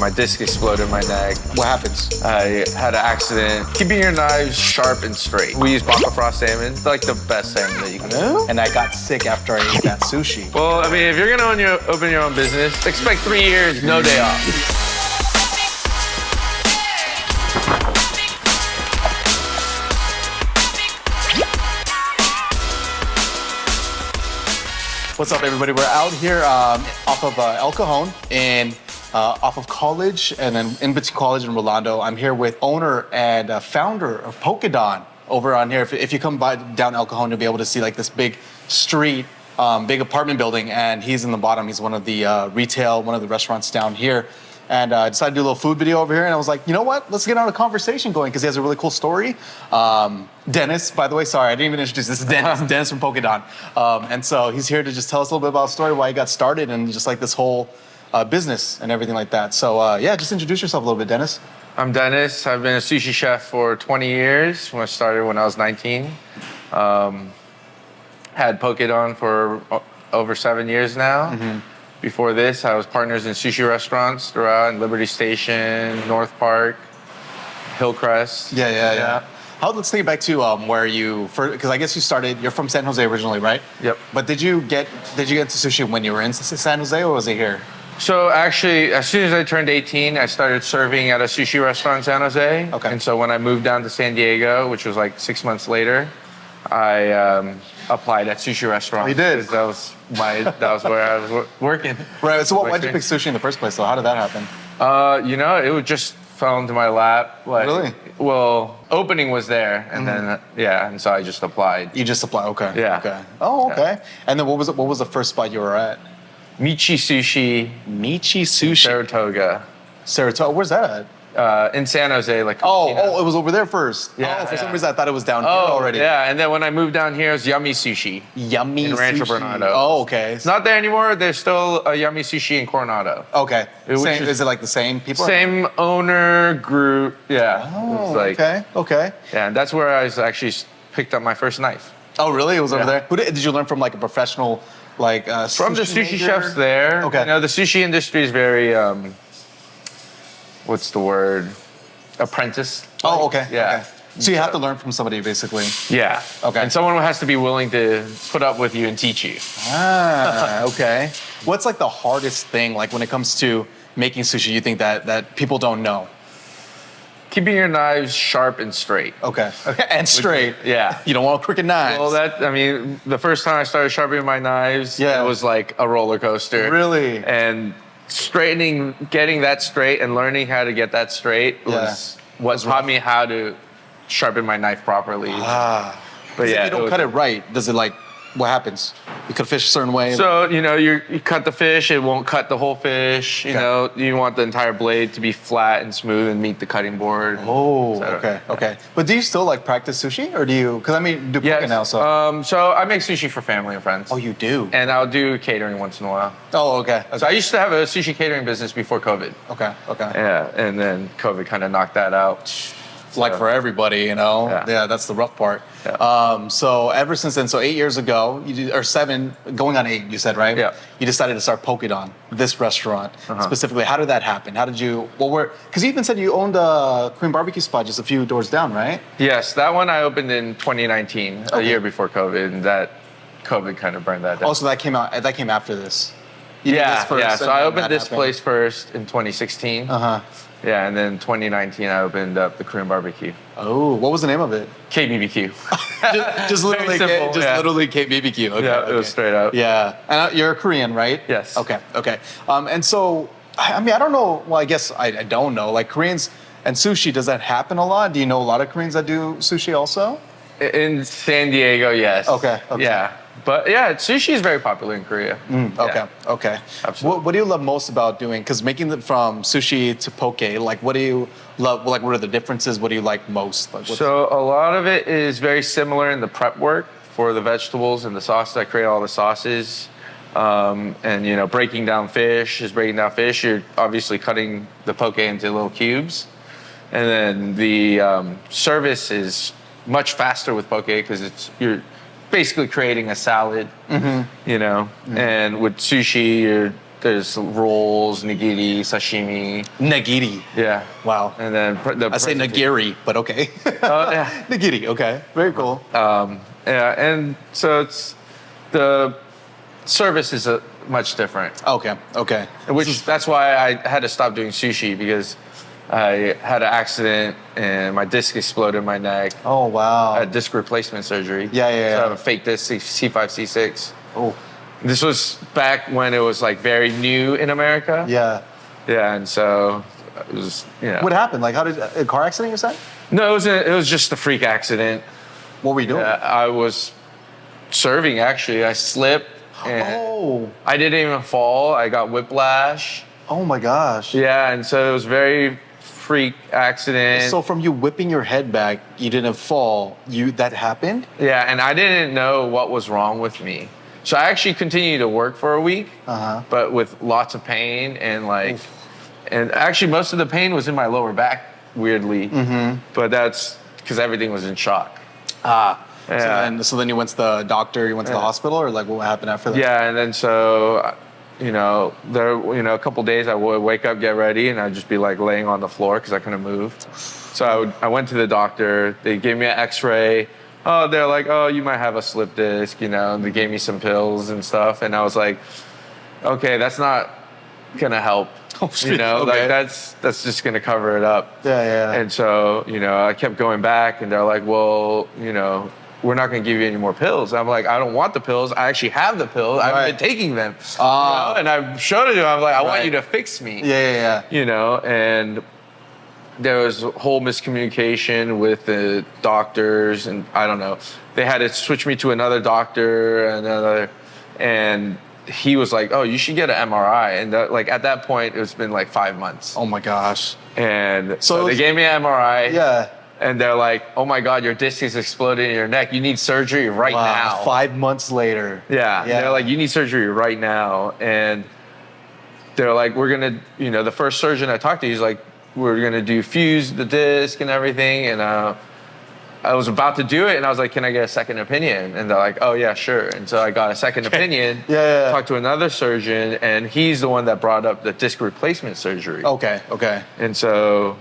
My disc exploded in my neck. What happens? I had an accident. Keeping your knives sharp and straight. We use baka frost salmon. It's like the best salmon that you can do. And I got sick after I ate that sushi. Well, I mean, if you're gonna open your own business, expect 3 years, no day off. What's up, everybody? We're out here off of El Cajon and off of College, and then in between College and Rolando. I'm here with owner and founder of Pokedon over on here. If you come by down El Cajon, you'll be able to see like this big street, big apartment building, and he's in the bottom. He's one of the one of the restaurants down here. And I decided to do a little food video over here, and I was like, you know what? Let's get on a conversation going, because he has a really cool story. Dennis, by the way, sorry, I didn't even introduce this. This is Dennis, Dennis from Pokedon. And so he's here to just tell us a little bit about the story, why he got started, and just like this whole business and everything like that. So yeah, just introduce yourself a little bit, Dennis. I'm Dennis. I've been a sushi chef for 20 years. I started when I was 19. Had Pokedon for over 7 years now. Mm-hmm. Before this, I was partners in sushi restaurants throughout in Liberty Station, North Park, Hillcrest. Yeah. Let's take it back to where you, because I guess you're from San Jose originally, right? Yep. But did you get into sushi when you were in San Jose, or was it here? So actually, as soon as I turned 18, I started serving at a sushi restaurant in San Jose. Okay. And so when I moved down to San Diego, which was like 6 months later, I applied at sushi restaurant. Oh, you did? That was where I was working. Right. So why'd you pick sushi in the first place? So how did that happen? It just fell into my lap. Like, really? Well, opening was there, and then and so I just applied. You just applied. Okay. Yeah. Okay. Oh, okay. Yeah. And then what was the first spot you were at? Michi Sushi. Saratoga. Saratoga. Where's that at? In San Jose, like. Oh, it was over there first. Yeah. For some reason I thought it was down here already. Yeah, and then when I moved down here, it was Yummy Sushi. Yummy in Rancho Sushi. Bernardo. Oh, okay. It's not there anymore. There's still a Yummy Sushi in Coronado. Okay. Is it like the same people? Same owner group. Yeah. Oh, okay. Yeah, and that's where I actually picked up my first knife. Oh, really? It was over there? Did you learn from, like a professional, like from the sushi chefs there. Okay. You know, the sushi industry is very what's the word? Apprentice. Oh, okay. Yeah. Okay. So you have to learn from somebody, basically. Yeah. Okay. And someone has to be willing to put up with you and teach you. Okay. What's like the hardest thing, like when it comes to making sushi, you think that people don't know? Keeping your knives sharp and straight. Okay. And straight. Yeah. You don't want crooked knives. Well, the first time I started sharpening my knives, it was like a roller coaster. Really? And getting that straight and learning how to get that straight was what taught me how to sharpen my knife properly. But if you don't cut it right, does it what happens? You cut fish a certain way. So, you cut the fish, it won't cut the whole fish. You know, you want the entire blade to be flat and smooth and meet the cutting board. Oh, okay. But do you still practice sushi, or do you? Because do poke now. So. So I make sushi for family and friends. Oh, you do? And I'll do catering once in a while. Oh, okay. So I used to have a sushi catering business before COVID. Okay. Yeah, and then COVID kind of knocked that out. Like for everybody, Yeah, that's the rough part. Yeah. So ever since then, so 8 years ago, or 7, going on 8, you said, right? Yeah. You decided to start Pokedon, this restaurant specifically. How did that happen? How did you? Because you even said you owned a Korean barbecue spot just a few doors down, right? Yes, that one I opened in 2019, a year before COVID, and that COVID kind of burned that down. Oh, so that came after this. You did this first, so I opened this place first in 2016. Yeah, and then 2019 I opened up the Korean barbecue. Oh, what was the name of it? KBBQ. just literally, simple, literally KBBQ. Okay, yeah, it was straight up. Yeah, and you're a Korean, right? Yes. Okay. And so, I don't know. Well, I guess I don't know. Like Koreans and sushi, does that happen a lot? Do you know a lot of Koreans that do sushi also? In San Diego, yes. Okay. Yeah. But yeah, sushi is very popular in Korea. Okay. Absolutely. What do you love most about doing? Because making it from sushi to poke, what do you love? Like, what are the differences? What do you like most? So a lot of it is very similar in the prep work for the vegetables and the sauces. I create all the sauces. And breaking down fish. You're obviously cutting the poke into little cubes. And then the service is much faster with poke because you're basically creating a salad, and with sushi, you're there's rolls, nigiri, sashimi. Nigiri. Yeah. Wow. And then I say nigiri, but okay. Oh, yeah. Nigiri, okay. Very cool. Yeah, and so it's the service is much different. Okay, okay. That's why I had to stop doing sushi, because I had an accident and my disc exploded in my neck. Oh, wow. I had disc replacement surgery. Yeah. So I have a fake disc, C5, C6. Oh. This was back when it was like very new in America. Yeah. Yeah, and so it was, What happened? Like, how did a car accident? You said? No, it was just a freak accident. What were you doing? I was serving, actually. I slipped. And I didn't even fall. I got whiplash. Oh my gosh. Yeah, and so it was very freak accident. So from you whipping your head back, you didn't fall. That happened? Yeah, and I didn't know what was wrong with me. So I actually continued to work for a week, but with lots of pain and and actually most of the pain was in my lower back, weirdly. But that's because everything was in shock. Yeah. So then you went to the doctor, you went to the hospital, or like what happened after that? Yeah, and then so, a couple days I would wake up, get ready, and I'd just be like laying on the floor because I couldn't move. So I went to the doctor. They gave me an X-ray. Oh, they're like, oh, you might have a slip disc, and they gave me some pills and stuff. And I was like, okay, that's not gonna help. Okay. Like that's just gonna cover it up. Yeah. And so, I kept going back, and they're like, well, we're not going to give you any more pills. I'm like, I don't want the pills. I actually have the pills. I've been taking them. And I showed it to him. I'm like, I want you to fix me. Yeah. And there was a whole miscommunication with the doctors, and I don't know. They had to switch me to another doctor, and he was like, oh, you should get an MRI. And at that point, it's been like 5 months. Oh my gosh. And so they gave me an MRI. Yeah. And they're like, oh my God, your disc is exploded in your neck. You need surgery right now. 5 months later. Yeah. They're like, you need surgery right now. And they're like, we're going to, the first surgeon I talked to, he's like, we're going to fuse the disc and everything. And I was about to do it. And I was like, can I get a second opinion? And they're like, oh yeah, sure. And so I got a second opinion. Talked to another surgeon. And he's the one that brought up the disc replacement surgery. Okay. And so...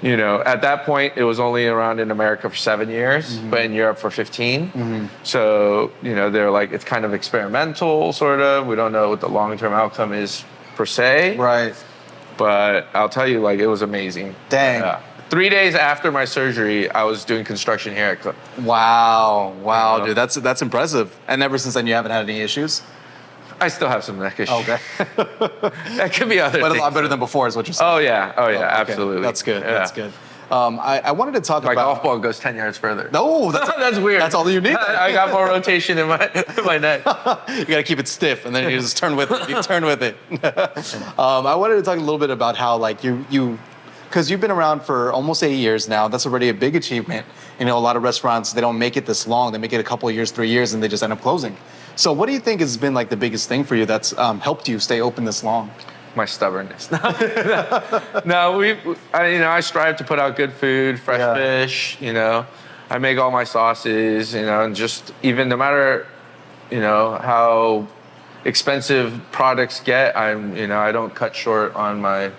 at that point, it was only around in America for 7 years, but in Europe for 15. So, they're like, it's kind of experimental, sort of. We don't know what the long-term outcome is per se. Right. But I'll tell you, it was amazing. Dang. 3 days after my surgery, I was doing construction here at Wow, dude, that's impressive. And ever since then, you haven't had any issues? I still have some neck issues. Okay. That could be other things. But a lot better than before is what you're saying. Oh, yeah, okay. absolutely. That's good. Yeah. That's good. I wanted to talk my about... My golf ball goes 10 yards further. No, that's weird. That's all you need. I got more rotation in my neck. You got to keep it stiff, and then you just turn with it. You turn with it. I wanted to talk a little bit about how, because you've been around for almost 8 years now. That's already a big achievement. A lot of restaurants, they don't make it this long. They make it a couple of years, 3 years, and they just end up closing. So what do you think has been the biggest thing for you that's helped you stay open this long? My stubbornness. No, I strive to put out good food, fresh fish. I make all my sauces. And just even no matter, how expensive products get, I don't cut short on my,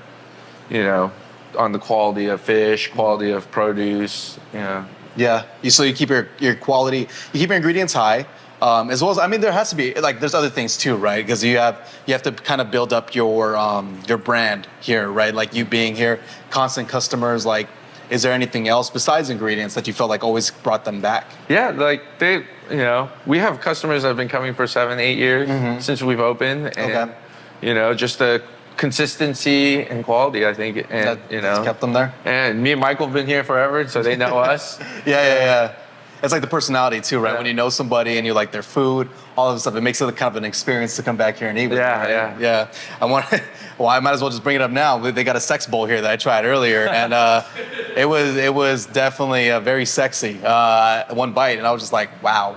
on the quality of fish, quality of produce. Yeah. So you keep your quality, you keep your ingredients high. As well as, there has to be, there's other things too, right? Because you have to kind of build up your brand here, right? Like you being here, constant customers, is there anything else besides ingredients that you felt always brought them back? Yeah, we have customers that have been coming for 7, 8 years since we've opened. And, just the consistency and quality, I think, and, that's kept them there. And me and Michael have been here forever, so they know us. Yeah. It's like the personality too, right? Yeah. When you know somebody and you like their food, all of this stuff, it makes it kind of an experience to come back here and eat with. Yeah. I might as well just bring it up now. They got a sex bowl here that I tried earlier, and it was definitely very sexy. One bite, and I was just like, wow,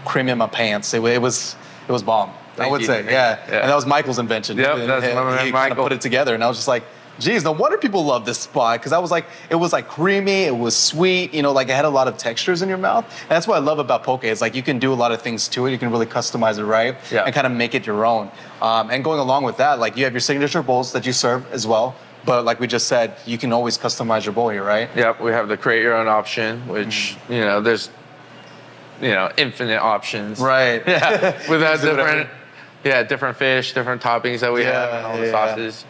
cream in my pants. It was bomb. I would say, yeah. And that was Michael's invention. Yep, that's my man He Michael. kind of put it together, and I was just like, Geez, no wonder people love this spot because it was like creamy, it was sweet, you know, like it had a lot of textures in your mouth. And that's what I love about poke. It's like you can do a lot of things to it. You can really customize it, right? Yeah. And kind of make it your own. And going along with that, like you have your signature bowls that you serve as well. But like we just said, you can always customize your bowl here, right? Yep, we have the create your own option, which, you know, there's, you know, infinite options. Right. Yeah, with that Do whatever. different fish, different toppings that we have, and all the sauces.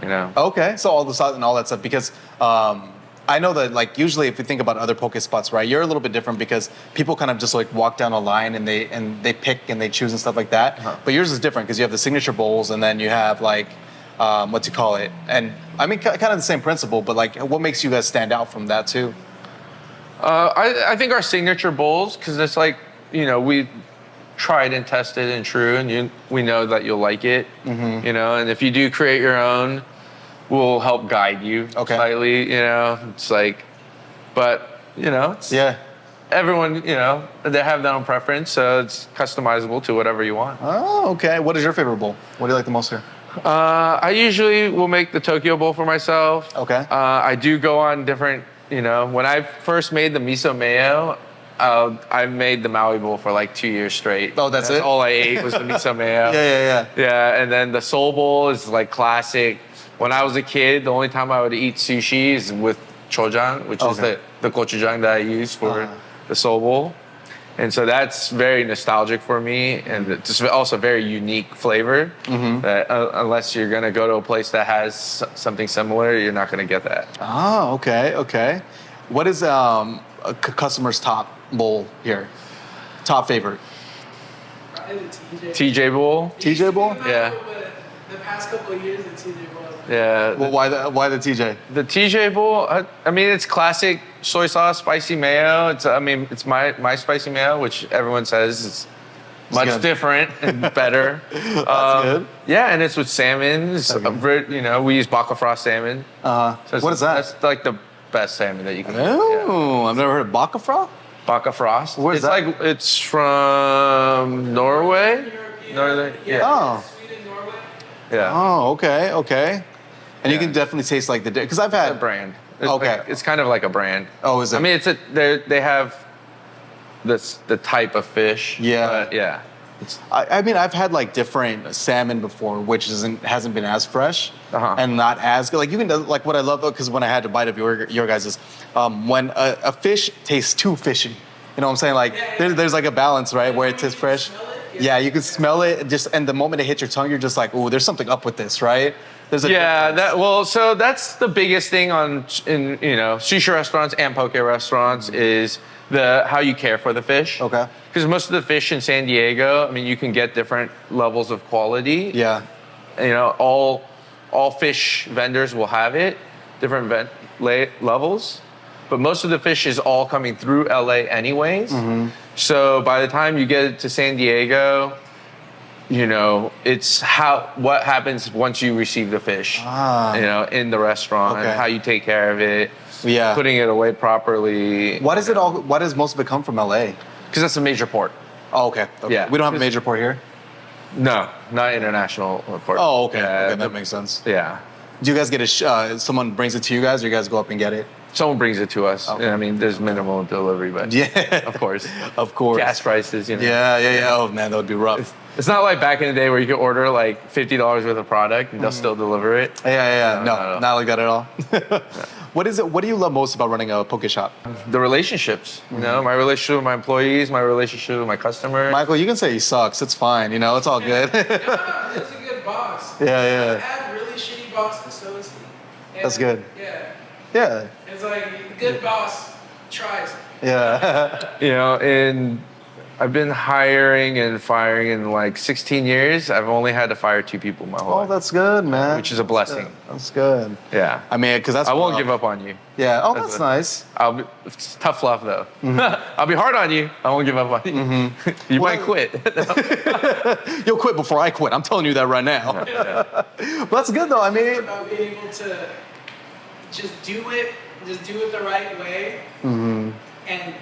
You know. Okay, so all the sauce and all that stuff because I know that like usually if you think about other poke spots, right, you're a little bit different because people kind of just like walk down a line and they pick and they choose and stuff like that. But yours is different because you have the signature bowls and then you have like what you call it, and I mean kind of the same principle, but like what makes you guys stand out from that too? I think our signature bowls, because it's like, you know, we tried and tested and true, and we know that you'll like it. You know, and if you do create your own, we'll help guide you slightly. You know, it's like, but you know, it's, everyone, you know, they have their own preference, so it's customizable to whatever you want. Oh, okay. What is your favorite bowl? What do you like the most here? I usually will make the Tokyo bowl for myself. Okay. I do go on different, you know, when I first made the miso mayo, I made the Maui bowl for like 2 years straight. Oh, that's it? All I ate was the miso mayo. Yeah, and then the soul bowl is like classic. When I was a kid, the only time I would eat sushi is with chojang, which is the gochujang that I use for the soul bowl. And so that's very nostalgic for me, and it's also very unique flavor. That unless you're gonna go to a place that has something similar, you're not gonna get that. Oh, okay. What is a customer's top bowl here? Top favorite? Probably the TJ bowl. TJ bowl? Yeah. The past couple of years, the TJ bowl. Yeah. Well, why the TJ? The TJ bowl, I mean, it's classic soy sauce, spicy mayo. It's my spicy mayo, which everyone says is much good. different and better. That's good. Yeah, and it's with salmon. You know, we use baka frost salmon. What is that? That's like the best salmon that you can. Oh, I've never heard of baka frost. Baka frost. Where's that? Like it's from Norway. Northern. Yeah. Oh. Sweden, Norway. Yeah. Oh, okay. And you can definitely taste like because I've It's a had brand. It's Okay. like, it's kind of like a brand. Oh, is it? I mean, they have the type of fish. Yeah. But yeah. I mean, I've had like different salmon before, which hasn't been as fresh and not as good. Like you can like what I love because when I had a bite of your guys' is when a fish tastes too fishy. You know what I'm saying? Like there's like a balance, right, where it tastes fresh. Yeah, you can smell it and the moment it hits your tongue, you're just like, ooh, there's something up with this, right? There's a difference. So that's the biggest thing in you know sushi restaurants and poke restaurants is how you care for the fish. Okay. Because most of the fish in San Diego, I mean, you can get different levels of quality. Yeah. You know, all fish vendors will have it, different levels. But most of the fish is all coming through LA anyways. So by the time you get it to San Diego, you know, it's what happens once you receive the fish, you know, in the restaurant, and how you take care of it, putting it away properly. Why does most of it come from LA? Because that's a major port. Oh, okay. Yeah. We don't have a major port here? No, not international port. Oh, okay. Yeah, That makes sense. Yeah. Do you guys get someone brings it to you guys or you guys go up and get it? Someone brings it to us. Okay. I mean, there's minimal delivery, but of course. Of course. Gas prices, you know. Yeah. Oh, man, that would be rough. It's not like back in the day where you could order like $50 worth of product and they'll still deliver it. Yeah. No, not like that at all. What do you love most about running a poke shop? The relationships, you know, my relationship with my employees, my relationship with my customers. Michael, you can say he sucks. It's fine. You know, it's all good. No, he's a good boss. Yeah. I've had really shitty bosses, so it's... That's good. Yeah. It's like, a good boss tries. Yeah. You know, and I've been hiring and firing in like 16 years. I've only had to fire 2 people my whole life. That's good, man. Which is a blessing. That's good. Yeah. I mean, because I won't give up on you. Yeah. Oh, that's nice. It's tough love though. I'll be hard on you. I won't give up on you. You might quit. You'll quit before I quit. I'm telling you that right now. But that's good though. I mean, It's about being able to just do it the right way, and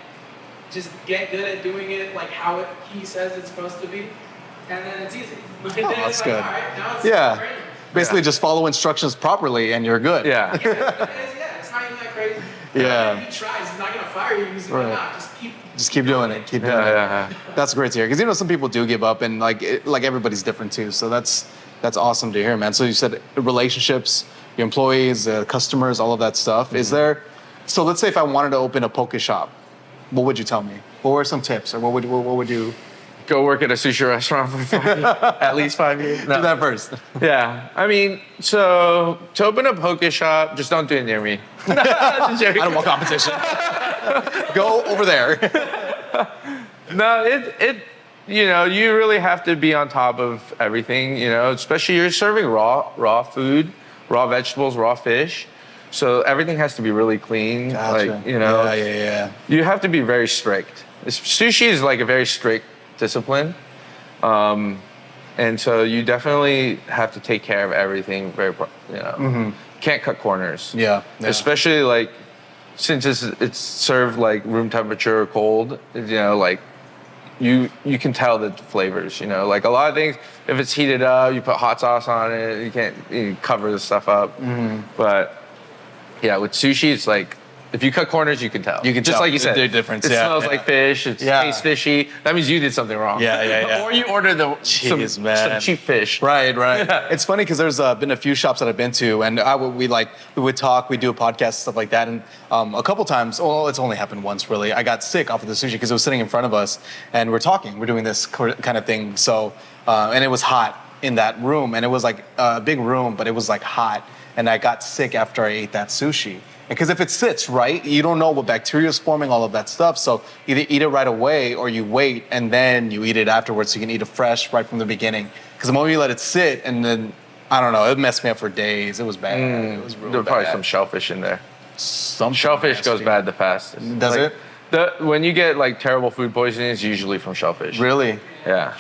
just get good at doing it like how he says it's supposed to be, and then it's easy. that's good. All right, now it's Yeah. great. Basically, just follow instructions properly, and you're good. Yeah. It's not even that crazy. Yeah. If he tries, he's not gonna fire you. He's Right. like, nah, just keep doing it. Keep doing it. Yeah. That's great to hear. Because some people do give up, and like everybody's different too. So that's awesome to hear, man. So you said relationships, your employees, customers, all of that stuff. Is there? So let's say if I wanted to open a poke shop, what would you tell me? What were some tips, or what would you Go work at a sushi restaurant for 5 years, at least 5 years. No. do that first? Yeah, I mean, so to open a poke shop, just don't do it near me. I don't want competition. Go over there. No, you really have to be on top of everything, especially you're serving raw food, raw vegetables, raw fish. So everything has to be really clean. Gotcha. Yeah. You have to be very strict. Sushi is like a very strict discipline. And so you definitely have to take care of everything Can't cut corners. Yeah. Especially like since it's served like room temperature or cold, like you can tell the flavors, like a lot of things, if it's heated up, you put hot sauce on it, you cover the stuff up. But yeah, with sushi, it's like, if you cut corners, you can tell. You can just tell like you said. the difference. It smells like fish. It tastes fishy. That means you did something wrong. Yeah. Or you ordered some cheap fish. Right. It's funny because there's been a few shops that I've been to, and we would talk, we do a podcast, stuff like that, and a couple times. Well, it's only happened once really. I got sick off of the sushi because it was sitting in front of us, and we're talking. We're doing this kind of thing. So, and it was hot in that room, and it was like a big room, but it was like hot, and I got sick after I ate that sushi. Because if it sits right, you don't know what bacteria is forming, all of that stuff. So either eat it right away or you wait and then you eat it afterwards so you can eat it fresh right from the beginning. Because the moment you let it sit and then, I don't know, it messed me up for days. It was bad. It was real There's bad. probably some shellfish in there. Some Shellfish goes bad the fastest. Does it? When you get like terrible food poisoning, it's usually from shellfish. Really? Yeah.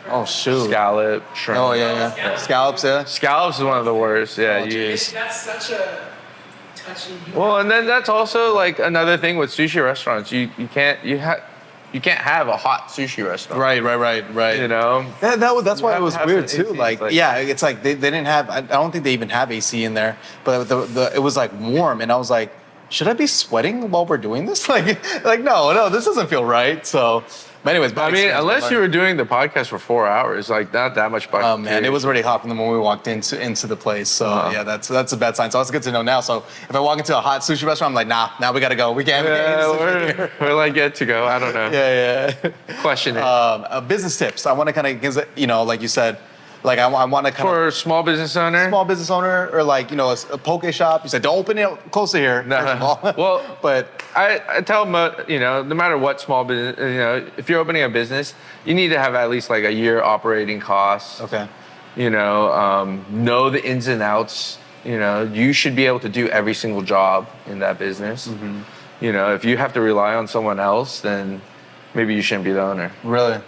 Oh, shoot. Scallop, shrimp. Oh, yeah. Scallops, yeah? Scallops is one of the worst. Yeah. That's such a touchy. Well, and then that's also like another thing with sushi restaurants. You can't have a hot sushi restaurant. Right. That's why it was weird too. It's like they didn't have. I don't think they even have AC in there. But it was like warm, and I was like, should I be sweating while we're doing this? Like no, this doesn't feel right. So, but anyways, I mean, unless you were doing the podcast for 4 hours, like not that much. Oh man, it was already hot from the moment we walked into the place. So yeah, that's a bad sign. So that's good to know now. So if I walk into a hot sushi restaurant, I'm like, nah, now we gotta go. We can't. We're like good to go. I don't know. Yeah. Question it. Business tips. I want to kind of, like you said, like I want to kind of for a small business owner, or like a poke shop. You said don't open it close to here. No. Well, but I tell them, no matter what small business, if you're opening a business, you need to have at least like a year operating costs. Okay. Know the ins and outs. You should be able to do every single job in that business. Mm-hmm. If you have to rely on someone else, then maybe you shouldn't be the owner. Really?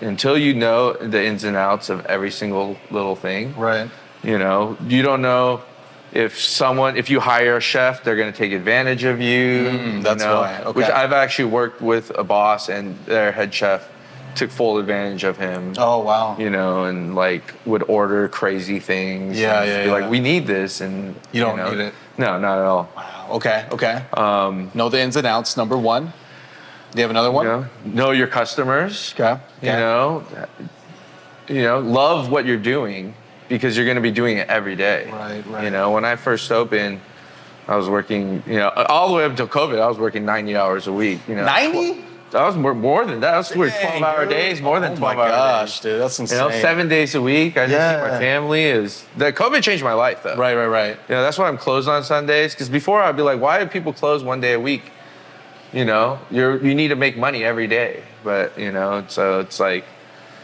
Until you know the ins and outs of every single little thing. Right. You don't know if you hire a chef, they're going to take advantage of you. That's why. Okay. Which I've actually worked with a boss and their head chef took full advantage of him. Oh, wow. And like would order crazy things. Yeah, and be like, we need this. And you don't need it. No, not at all. Wow. Okay. Know the ins and outs, number one. Do you have another one? Know your customers. Okay. Love what you're doing because you're going to be doing it every day. Right. When I first opened, I was working, all the way up until COVID, I was working 90 hours a week. 90? I was more than that. I was working 12-hour days, more than 12 hour days. Oh my gosh, dude, that's insane. 7 days a week. I didn't see my family. The COVID changed my life, though. Right. That's why I'm closed on Sundays. Because before I'd be like, why do people close 1 day a week? You need to make money every day. But so it's like.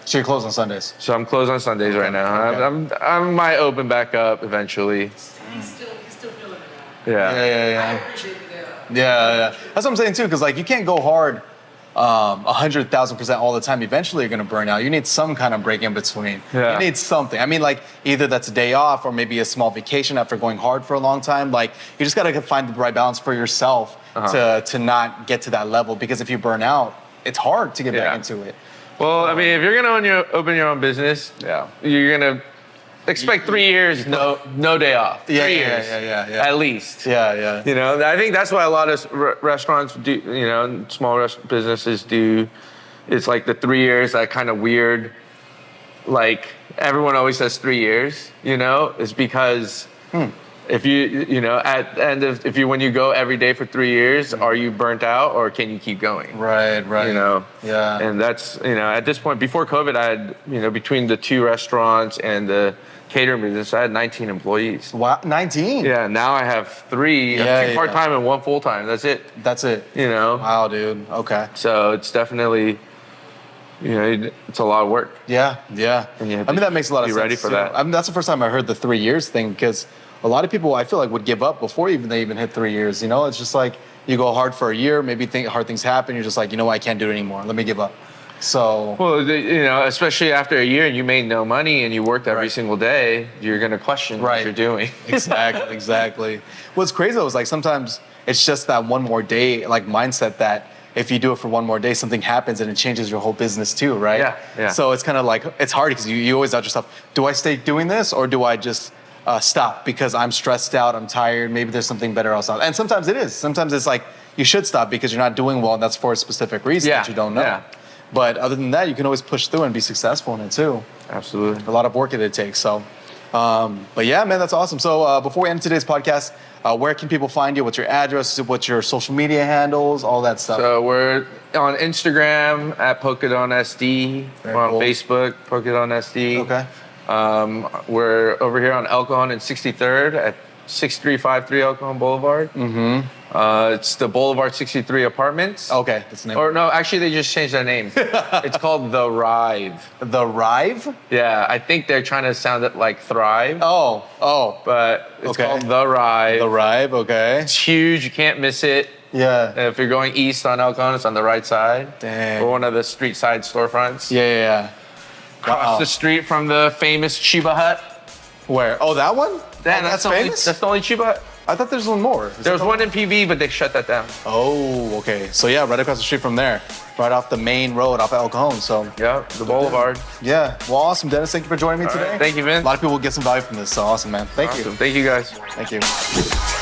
So you're closed on Sundays. So I'm closed on Sundays right now. Okay. I might open back up eventually. He's still feeling it. Yeah. I appreciate it. Yeah. That's what I'm saying too, because like you can't go hard 100,000% all the time. Eventually you're gonna burn out. You need some kind of break in between. Yeah. You need something. I mean, like either that's a day off or maybe a small vacation after going hard for a long time. Like you just gotta find the right balance for yourself to not get to that level, because if you burn out, it's hard to get back into it. Well, I mean, if you're gonna open your own business, you're gonna expect 3 years, no day off. Yeah, 3 yeah, years, yeah. at least. Yeah. You know, I think that's why a lot of restaurants do. You know, small businesses do. It's like the 3 years, that kind of weird. Like everyone always says 3 years. You know, it's because. If you know, at the end of, when you go every day for 3 years, are you burnt out or can you keep going? Right. You know? Yeah. And that's, you know, at this point, before COVID, I had, you know, between the 2 restaurants and the catering business, I had 19 employees. Wow, 19? Yeah, now I have 3, Yeah, 2 part-time and 1 full-time. That's it. That's it. You know? Wow, dude. Okay. So it's definitely, you know, it's a lot of work. Yeah. And you have I mean, to that makes a lot of be sense. ready for too. that. I mean, that's the first time I heard the 3 years thing, because a lot of people, I feel like, would give up before they even hit 3 years. You know, it's just like you go hard for a year, maybe hard things happen. You're just like, you know what, I can't do it anymore. Let me give up. So. Well, you know, especially after a year and you made no money and you worked every single day, you're going to question what you're doing. Exactly. What's crazy though is like sometimes it's just that one more day, like mindset that if you do it for one more day, something happens and it changes your whole business too, right? Yeah. So it's kind of like, it's hard because you always doubt yourself. Do I stay doing this or do I just stop because I'm stressed out, I'm tired, maybe there's something better else out. And sometimes it is. Sometimes it's like you should stop because you're not doing well and that's for a specific reason that you don't know. Yeah. But other than that, you can always push through and be successful in it too. Absolutely. A lot of work it takes. So, but yeah, man, that's awesome. So before we end today's podcast, where can people find you? What's your address? What's your social media handles? All that stuff. So we're on Instagram at Pokedon SD. We're on Facebook, Pokedon SD. Okay. We're over here on El Cajon and 63rd at 6353 El Cajon Boulevard. It's the Boulevard 63 Apartments. Okay, that's the name. Or no, actually they just changed their name. It's called The Rive. The Rive? Yeah, I think they're trying to sound it like Thrive. Oh. But it's Okay. called The Rive. The Rive, okay. It's huge, you can't miss it. Yeah. If you're going east on El Cajon, it's on the right side. Dang. Or one of the street side storefronts. Yeah. Across the street from the famous Chiba Hut. Where? Oh, that one? That's famous? That's the only Chiba Hut. I thought there's one more. There was one in PV, but they shut that down. Oh, okay. So yeah, right across the street from there. Right off the main road, off of El Cajon. So Yeah, the Boulevard. yeah. Well, awesome, Dennis. Thank you for joining me today. Right. Thank you, Vince. A lot of people will get some value from this. So awesome, man. Thank you. Thank you, guys. Thank you.